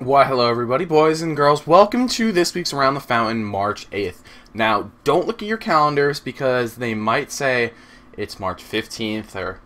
Why, hello everybody, boys and girls. Welcome to this week's Around the Fountain, March 8th. Now, don't look at your calendars because they might say it's March 15th or,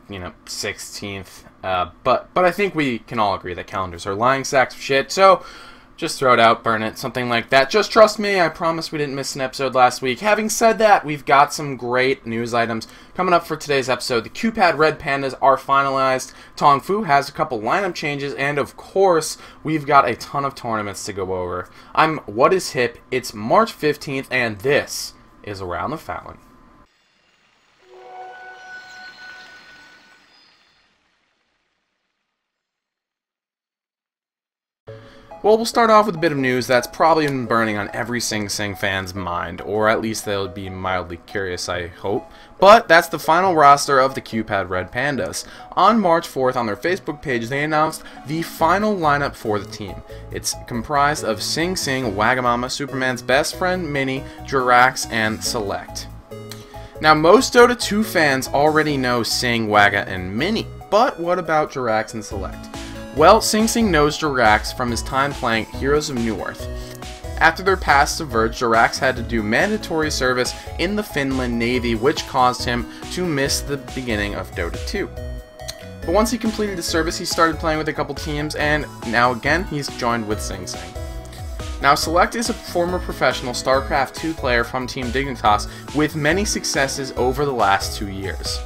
16th. But I think we can all agree that calendars are lying sacks of shit, so just throw it out, burn it, something like that. Just trust me, I promise we didn't miss an episode last week. Having said that, we've got some great news items coming up for today's episode. The Q-Pad Red Pandas are finalized, Tongfu has a couple lineup changes, and of course, we've got a ton of tournaments to go over. I'm WhatIsHip, it's March 15th, and this is Around the Fountain. Well, we'll start off with a bit of news that's probably been burning on every Sing Sing fan's mind, or at least they'll be mildly curious, I hope. But that's the final roster of the Q-Pad Red Pandas. On March 4th, on their Facebook page, they announced the final lineup for the team. It's comprised of Sing Sing, Wagamama, Superman's best friend Minnie, Jirax, and Select. Now, most Dota 2 fans already know Sing, Waga, and Minnie, but what about Jirax and Select? Well, Sing Sing knows Jirax from his time playing Heroes of Newerth. After their pass to Verge, Jirax had to do mandatory service in the Finland Navy, which caused him to miss the beginning of Dota 2. But once he completed his service, he started playing with a couple teams, and now again, he's joined with Sing Sing. Now, Select is a former professional StarCraft 2 player from Team Dignitas with many successes over the last 2 years.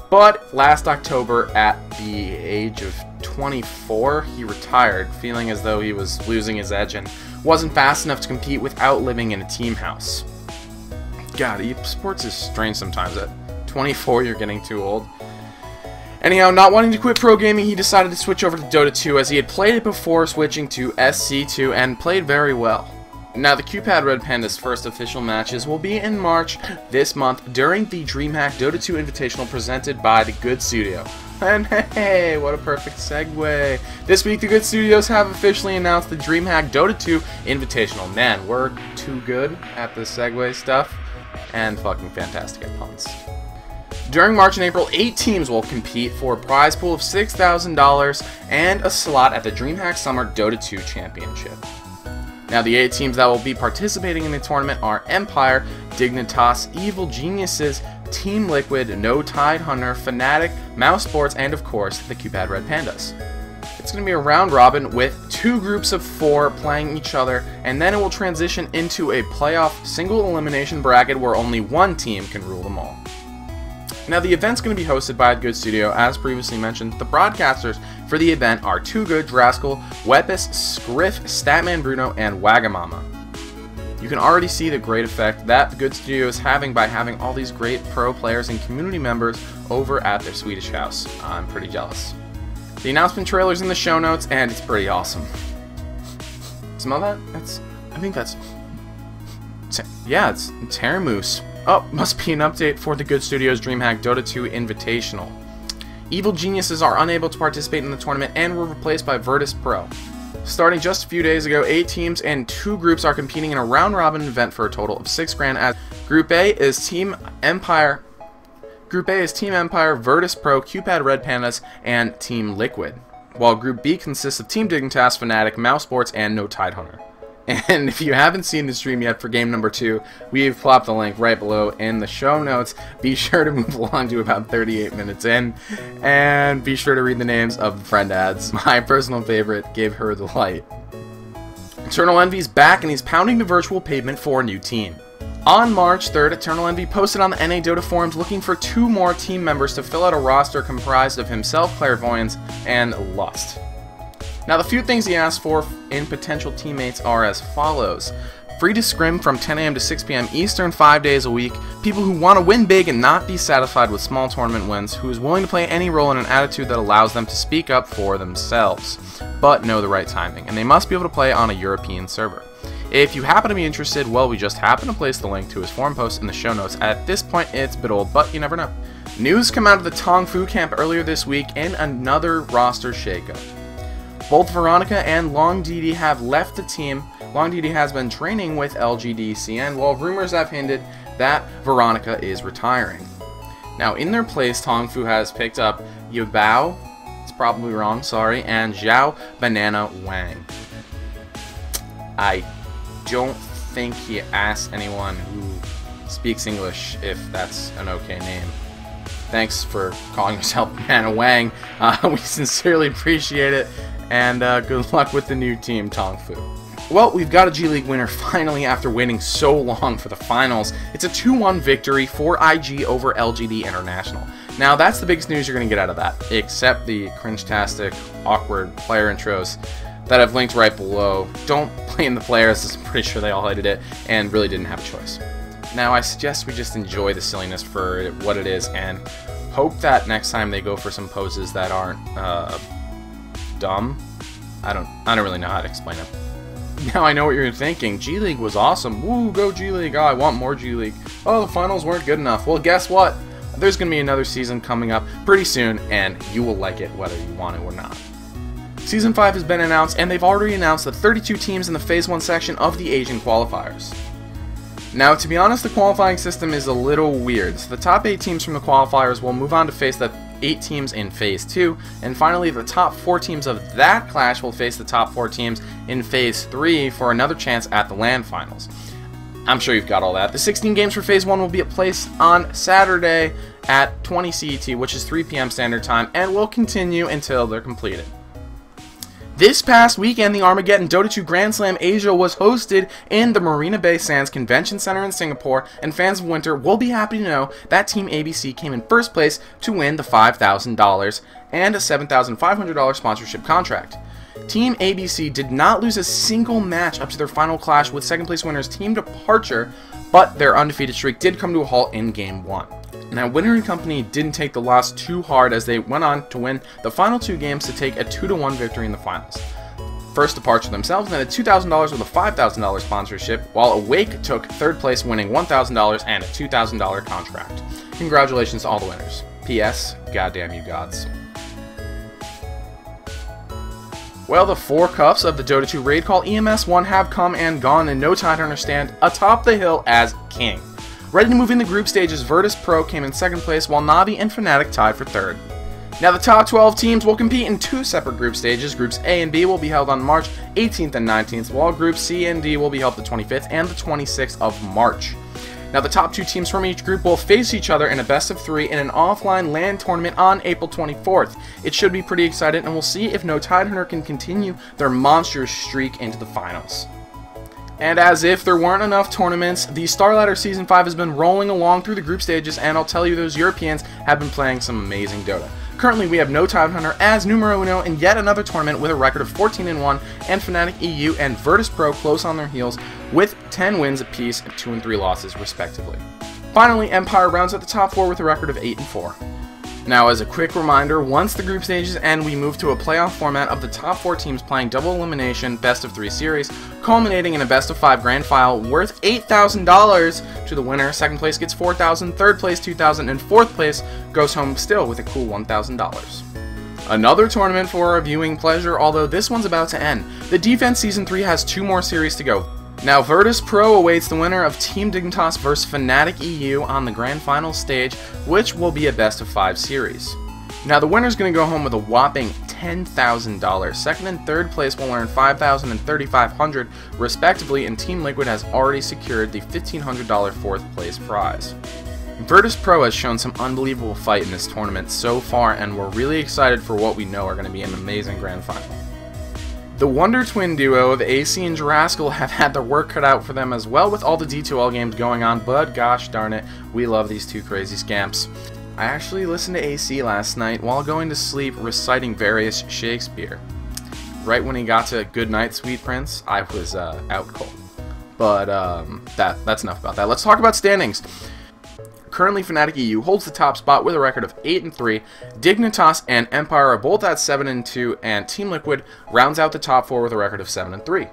But last October, at the age of 24, he retired, feeling as though he was losing his edge and wasn't fast enough to compete without living in a team house. God, esports is strange sometimes. At 24, you're getting too old. Anyhow, not wanting to quit pro gaming, he decided to switch over to Dota 2 as he had played it before switching to SC2 and played very well. Now, the Q-Pad Red Pandas' first official matches will be in March this month during the Dreamhack Dota 2 Invitational presented by the Good Studio. And hey, what a perfect segue. This week, the Good Studios have officially announced the Dreamhack Dota 2 Invitational. Man, we're too good at the segue stuff and fucking fantastic at puns. During March and April, 8 teams will compete for a prize pool of $6,000 and a slot at the Dreamhack Summer Dota 2 Championship. Now, the 8 teams that will be participating in the tournament are Empire, Dignitas, Evil Geniuses, Team Liquid, No Tide Hunter, Fnatic, Mouse Sports, and of course, the Q-Pad Red Pandas. It's going to be a round robin with 2 groups of 4 playing each other, and then it will transition into a playoff single elimination bracket where only one team can rule them all. Now, the event's going to be hosted by the Good Studio, as previously mentioned. The broadcasters for the event are Too Good, Rascal, Wepis, Scriff, Statman Bruno, and Wagamama. You can already see the great effect that the Good Studio is having by having all these great pro players and community members over at their Swedish house. I'm pretty jealous. The announcement trailer's in the show notes, and it's pretty awesome. Smell that? I think that's... yeah, it's Terramoose. Oh, must be an update for the Good Studios Dreamhack Dota 2 Invitational. Evil Geniuses are unable to participate in the tournament and were replaced by Virtus Pro. Starting just a few days ago, 8 teams and 2 groups are competing in a round-robin event for a total of $6 grand. As Group A is Team Empire, Virtus Pro, Q-Pad Red Pandas, and Team Liquid. While Group B consists of Team Dignitas, Fnatic, Mouse Sports, and No Tide Hunter. And if you haven't seen the stream yet for game number 2, we've plopped the link right below in the show notes. Be sure to move along to about 38 minutes in, and be sure to read the names of the friend ads. My personal favorite, Give Her the Light. Eternal Envy's back, and he's pounding the virtual pavement for a new team. On March 3rd, Eternal Envy posted on the NA Dota forums looking for 2 more team members to fill out a roster comprised of himself, Clairvoyance, and Lust. Now, the few things he asked for in potential teammates are as follows. Free to scrim from 10 AM to 6 PM Eastern 5 days a week, people who want to win big and not be satisfied with small tournament wins, who is willing to play any role in an attitude that allows them to speak up for themselves, but know the right timing, and they must be able to play on a European server. If you happen to be interested, well, we just happen to place the link to his forum post in the show notes. At this point, it's a bit old, but you never know. News come out of the Tongfu camp earlier this week in another roster shakeup. Both Veronica and Long DD have left the team. Long DD has been training with LGDCN, while rumors have hinted that Veronica is retiring. Now, in their place, Tongfu has picked up Yubao, it's probably wrong, sorry, and Zhao Banana Wang. I don't think he asked anyone who speaks English if that's an okay name. Thanks for calling yourself Nana Wang. We sincerely appreciate it, and good luck with the new team, Tongfu. Well, we've got a G League winner finally after waiting so long for the finals. It's a 2-1 victory for IG over LGD International. Now, that's the biggest news you're going to get out of that, except the cringe-tastic, awkward player intros that I've linked right below. Don't blame the players, I'm pretty sure they all hated it, and really didn't have a choice. Now, I suggest we just enjoy the silliness for what it is, and hope that next time they go for some poses that aren't, dumb. I don't really know how to explain it. Now I know what you're thinking. G League was awesome. Woo, go G League. Oh, I want more G League. Oh, the finals weren't good enough. Well, guess what? There's going to be another season coming up pretty soon, and you will like it whether you want it or not. Season 5 has been announced, and they've already announced the 32 teams in the Phase 1 section of the Asian qualifiers. Now, to be honest, the qualifying system is a little weird. So the top 8 teams from the qualifiers will move on to face the 8 teams in Phase 2, and finally the top 4 teams of that clash will face the top 4 teams in Phase 3 for another chance at the LAN finals. I'm sure you've got all that. The 16 games for Phase 1 will be at place on Saturday at 20 CET, which is 3 PM Standard Time, and will continue until they're completed. This past weekend, the Armageddon Dota 2 Grand Slam Asia was hosted in the Marina Bay Sands Convention Center in Singapore, and fans of Winter will be happy to know that Team ABC came in first place to win the $5,000 and a $7,500 sponsorship contract. Team ABC did not lose a single match up to their final clash with second place winners Team Departure, but their undefeated streak did come to a halt in Game 1. Now, Winter & Company didn't take the loss too hard as they went on to win the final 2 games to take a 2-1 victory in the finals. First Departure themselves netted $2,000 with a $5,000 sponsorship, while Awake took 3rd place winning $1,000 and a $2,000 contract. Congratulations to all the winners. P.S. Goddamn you gods. Well, the 4 cups of the Dota 2 Raid Call EMS 1 have come and gone, and no Tidehunter stand atop the hill as king. Ready to move in the group stages, Virtus Pro came in 2nd place, while Navi and Fnatic tied for 3rd. Now, the top 12 teams will compete in 2 separate group stages. Groups A and B will be held on March 18th and 19th, while Groups C and D will be held the 25th and the 26th of March. Now, the top 2 teams from each group will face each other in a best-of-3 in an offline LAN tournament on April 24th. It should be pretty exciting, and we'll see if no Tidehunter can continue their monstrous streak into the finals. And as if there weren't enough tournaments, the Starladder Season 5 has been rolling along through the group stages, and I'll tell you, those Europeans have been playing some amazing Dota. Currently, we have no Tidehunter as numero uno in yet another tournament with a record of 14-1, and Fnatic EU and Virtus Pro close on their heels with 10 wins apiece and 2 and 3 losses, respectively. Finally, Empire rounds out the top 4 with a record of 8-4. Now, as a quick reminder, once the group stages end, we move to a playoff format of the top 4 teams playing double elimination best-of-3 series, culminating in a best-of-5 grand final worth $8,000 to the winner. 2nd place gets $4,000, 3rd place $2,000, and 4th place goes home still with a cool $1,000. Another tournament for our viewing pleasure, although this one's about to end. The Defense Season 3 has 2 more series to go. Now, Virtus Pro awaits the winner of Team Dignitas vs Fnatic EU on the Grand Final stage, which will be a best-of-5 series. Now, the winner's going to go home with a whopping $10,000. 2nd and 3rd place will earn $5,000 and $3,500 respectively, and Team Liquid has already secured the $1,500 4th place prize. Virtus Pro has shown some unbelievable fight in this tournament so far, and we're really excited for what we know are going to be an amazing Grand Final. The Wonder Twin duo of AC and Jurassical have had their work cut out for them as well with all the D2L games going on, but gosh darn it, we love these 2 crazy scamps. I actually listened to AC last night while going to sleep reciting various Shakespeare. Right when he got to Good Night, Sweet Prince, I was out cold. But that's enough about that. Let's talk about standings. Currently, Fnatic EU holds the top spot with a record of 8-3. Dignitas and Empire are both at 7-2, and Team Liquid rounds out the top 4 with a record of 7-3.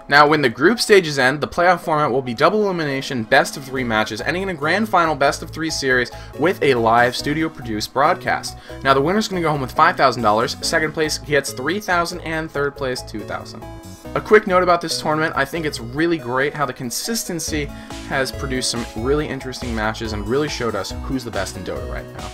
Now, when the group stages end, the playoff format will be double elimination, best-of-3 matches, ending in a grand final best-of-3 series with a live studio-produced broadcast. Now, the winner's going to go home with $5,000, 2nd place gets $3,000, and 3rd place $2,000. A quick note about this tournament, I think it's really great how the consistency has produced some really interesting matches and really showed us who's the best in Dota right now.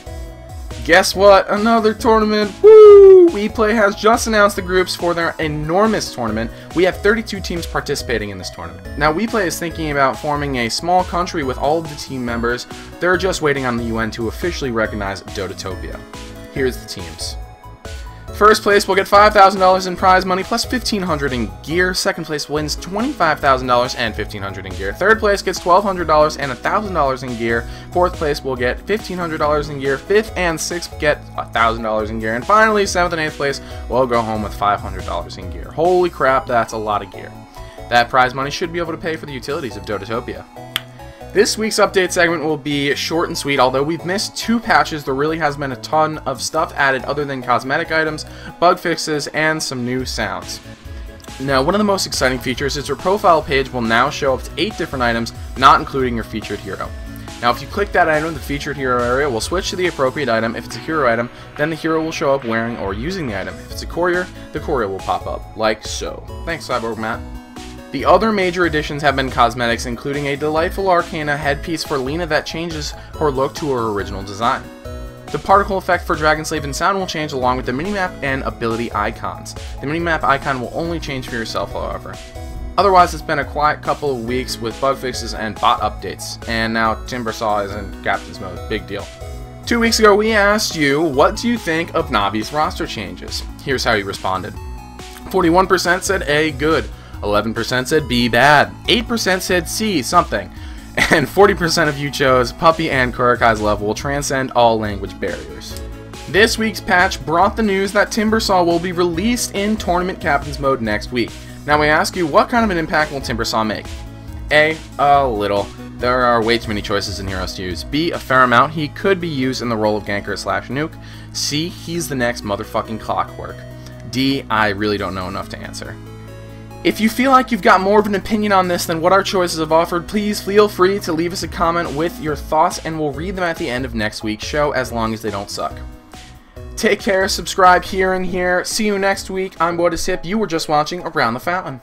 Guess what? Another tournament! Woo! WePlay has just announced the groups for their enormous tournament. We have 32 teams participating in this tournament. Now, WePlay is thinking about forming a small country with all of the team members. They're just waiting on the UN to officially recognize Dotatopia. Here's the teams. First place will get $5,000 in prize money plus $1,500 in gear. Second place wins $25,000 and $1,500 in gear. Third place gets $1,200 and $1,000 in gear. Fourth place will get $1,500 in gear. Fifth and sixth get $1,000 in gear. And finally, seventh and eighth place will go home with $500 in gear. Holy crap, that's a lot of gear. That prize money should be able to pay for the utilities of Dotatopia. This week's update segment will be short and sweet. Although we've missed 2 patches, there really has been a ton of stuff added other than cosmetic items, bug fixes, and some new sounds. Now, one of the most exciting features is your profile page will now show up to 8 different items, not including your featured hero. Now, if you click that item, the featured hero area will switch to the appropriate item. If it's a hero item, then the hero will show up wearing or using the item. If it's a courier, the courier will pop up, like so. Thanks, Cyborg Matt. The other major additions have been cosmetics, including a delightful Arcana headpiece for Lena that changes her look to her original design. The particle effect for Dragon Slave and Sound will change along with the minimap and ability icons. The minimap icon will only change for yourself, however. Otherwise, it's been a quiet couple of weeks with bug fixes and bot updates, and now Timbersaw is in Captain's mode. Big deal. 2 weeks ago, we asked you, what do you think of Navi's roster changes? Here's how you responded. 41% said A, good. 11% said B, bad. 8% said C, something. And 40% of you chose Puppy and Kurakai's love will transcend all language barriers. This week's patch brought the news that Timbersaw will be released in Tournament Captain's Mode next week. Now we ask you, what kind of an impact will Timbersaw make? A little. There are way too many choices in heroes to use. B, a fair amount. He could be used in the role of ganker / nuke. C, he's the next motherfucking Clockwork. D, I really don't know enough to answer. If you feel like you've got more of an opinion on this than what our choices have offered, please feel free to leave us a comment with your thoughts and we'll read them at the end of next week's show as long as they don't suck. Take care, subscribe here and here. See you next week. I'm WhatIsHip. You were just watching Around the Fountain.